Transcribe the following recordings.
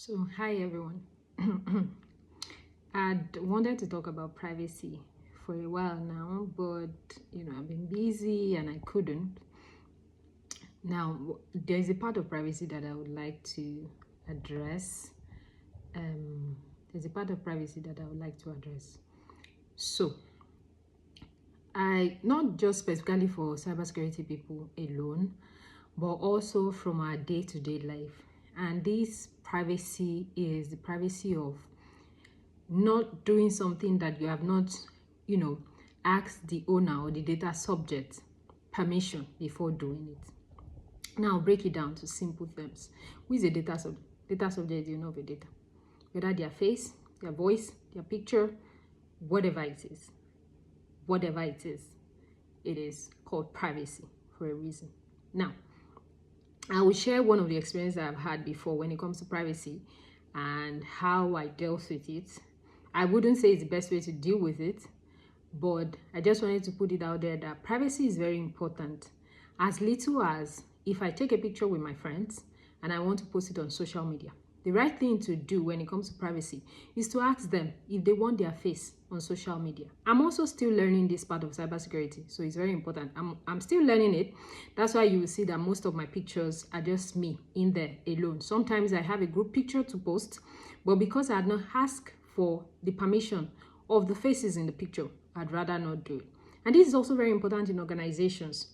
So, hi everyone. I'd wanted to talk about privacy for a while now, but I've been busy and I couldn't. Now, there's a part of privacy that I would like to address. Um, there's a part of privacy that I would like to address. So, I not just specifically for cybersecurity people alone, but also from our day-to-day life. And this privacy is the privacy of not doing something that you have not, you know, asked the owner or the data subject permission before doing it. Now break it down to simple terms. Who is a data subject? Data subject is of a data. Whether their face, their voice, their picture, whatever it is. Whatever it is called privacy for a reason. Now, I will share one of the experiences I've had before when it comes to privacy and how I dealt with it. I wouldn't say it's the best way to deal with it, but I just wanted to put it out there that privacy is very important. As little as if I take a picture with my friends and I want to post it on social media, the right thing to do when it comes to privacy is to ask them if they want their face on social media. I'm also still learning this part of cybersecurity, so it's very important. I'm still learning it. That's why you will see that most of my pictures are just me in there alone. Sometimes I have a group picture to post, but because I had not asked for the permission of the faces in the picture, I'd rather not do it. And this is also very important in organizations.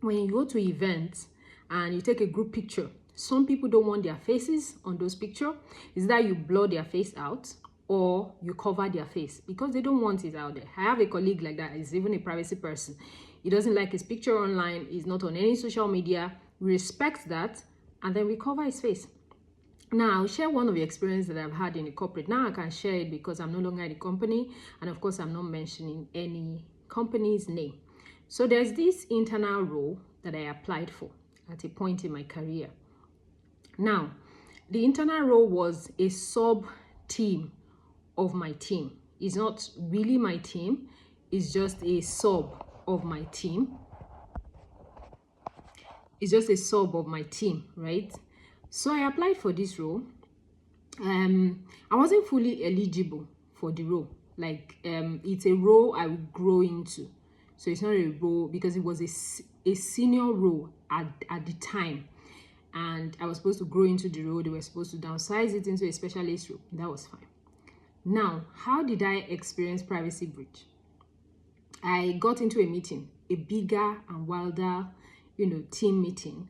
When you go to events and you take a group picture, some people don't want their faces on those pictures. Is that you blur their face out or you cover their face because they don't want it out there. I have a colleague like that. He's even a privacy person. He doesn't like his picture online. He's not on any social media. We respect that, and then we cover his face. Now, I'll share one of the experiences that I've had in a corporate. Now I can share it because I'm no longer in the company, and of course I'm not mentioning any company's name. So there's this internal role that I applied for at a point in my career. Now, the internal role was a sub-team of my team. It's not really my team, it's just a sub of my team. It's just a sub of my team, right? So I applied for this role. I wasn't fully eligible for the role. Like, it's a role I would grow into. So it's not a role because it was a senior role at the time. And I was supposed to grow into the role. They were supposed to downsize it into a specialist role. That was fine. Now, how did I experience privacy breach? I got into a meeting, a bigger and wilder, team meeting,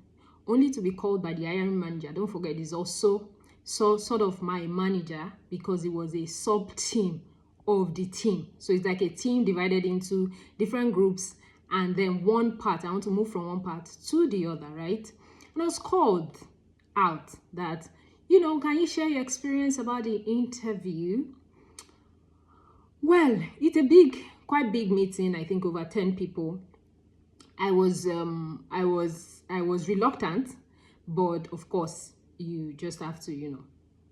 only to be called by the hiring manager. Don't forget, he's also sort of my manager because it was a sub-team of the team. So it's like a team divided into different groups, and then one part, I want to move from one part to the other, right? And I was called out that, can you share your experience about the interview? Well, it's a quite big meeting, I think over 10 people. I was reluctant, but of course you just have to,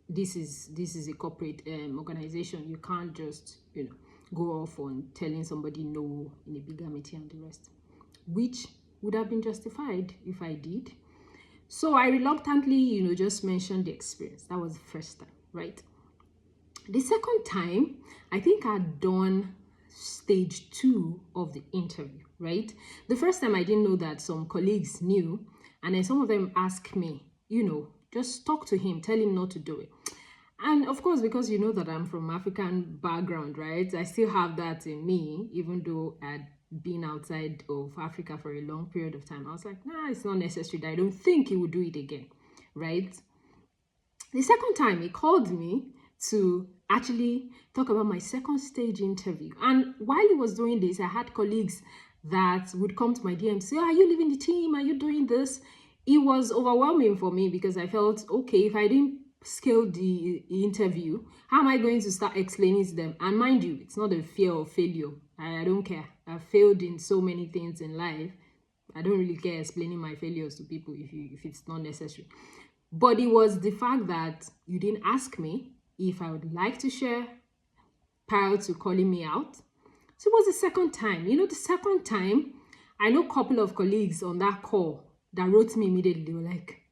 this is a corporate organization. You can't just, go off on telling somebody no in a bigger meeting and the rest, which would have been justified if I did. So I reluctantly, just mentioned the experience. That was the first time, right? The second time, I think I'd done stage 2 of the interview, right? The first time I didn't know that some colleagues knew, and then some of them asked me, just talk to him, tell him not to do it. And of course, because you know that I'm from African background, right? I still have that in me, even though I'd been outside of Africa for a long period of time. I was like, nah, it's not necessary. I don't think he would do it again, right? The second time he called me to actually talk about my second stage interview. And while he was doing this, I had colleagues that would come to my DM and say, are you leaving the team? Are you doing this? It was overwhelming for me because I felt, okay, if I didn't scale the interview, how am I going to start explaining to them? And mind you, it's not a fear of failure. I don't care. I've failed in so many things in life. I don't really care explaining my failures to people if it's not necessary. But it was the fact that you didn't ask me if I would like to share prior to calling me out. So it was the second time. The second time, I know a couple of colleagues on that call that wrote me immediately. They were like,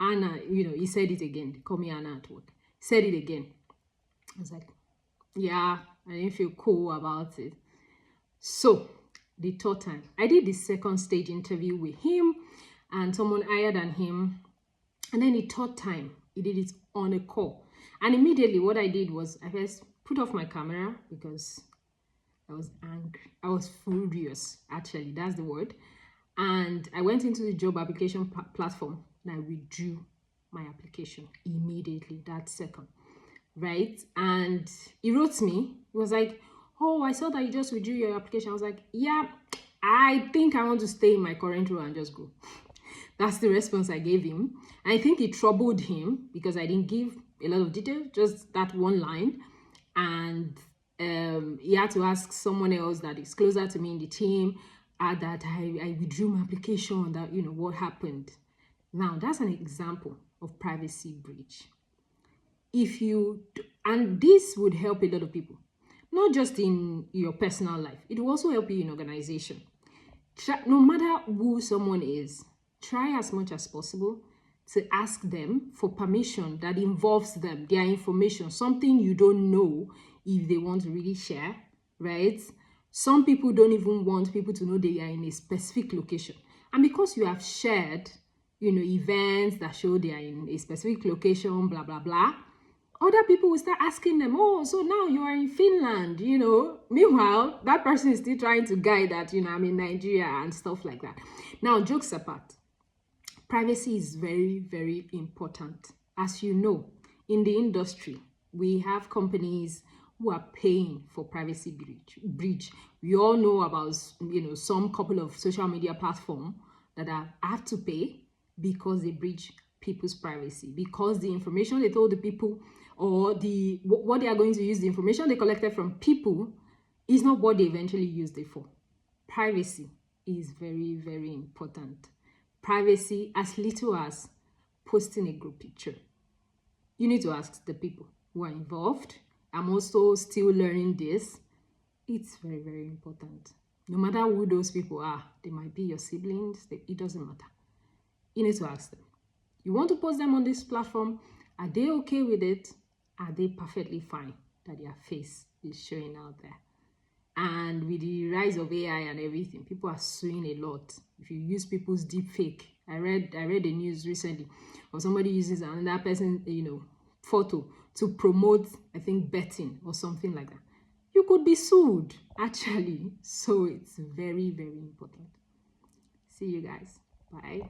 Anna, he said it again. They call me Anna at work. Said it again. I was like, yeah, I didn't feel cool about it. So the third time, I did the second stage interview with him and someone higher than him. And then the third time, he did it on a call. And immediately what I did was I first put off my camera because I was angry. I was furious, actually, that's the word. And I went into the job application platform and I withdrew my application immediately, that second, right? And he wrote me, he was like, oh, I saw that you just withdrew your application. I was like, yeah, I think I want to stay in my current role and just go. That's the response I gave him. And I think it troubled him because I didn't give a lot of detail, just that one line. And he had to ask someone else that is closer to me in the team that I withdrew my application, that, what happened. Now, that's an example of privacy breach. And this would help a lot of people, not just in your personal life. It will also help you in organization. No matter who someone is, try as much as possible to ask them for permission that involves them, their information, something you don't know if they want to really share, right? Some people don't even want people to know they are in a specific location. And because you have shared, events that show they are in a specific location, blah, blah, blah, other people will start asking them, oh, so now you are in Finland, Meanwhile, that person is still trying to guide that, I'm in Nigeria and stuff like that. Now, jokes apart, privacy is very, very important. As you know, in the industry, we have companies who are paying for privacy breach. We all know about, some couple of social media platforms that have to pay because they breach people's privacy, because the information they told the people, or what they are going to use, the information they collected from people, is not what they eventually used it for. Privacy is very, very important. Privacy, as little as posting a group picture. You need to ask the people who are involved. I'm also still learning this. It's very, very important. No matter who those people are, they might be your siblings, it doesn't matter. You need to ask them. You want to post them on this platform? Are they okay with it? Are they perfectly fine that their face is showing out there? And with the rise of AI and everything, people are suing a lot. If you use people's deep fake, I read the news recently of somebody uses another person, photo to promote, I think, betting or something like that. You could be sued, actually. So it's very, very important. See you guys. Bye.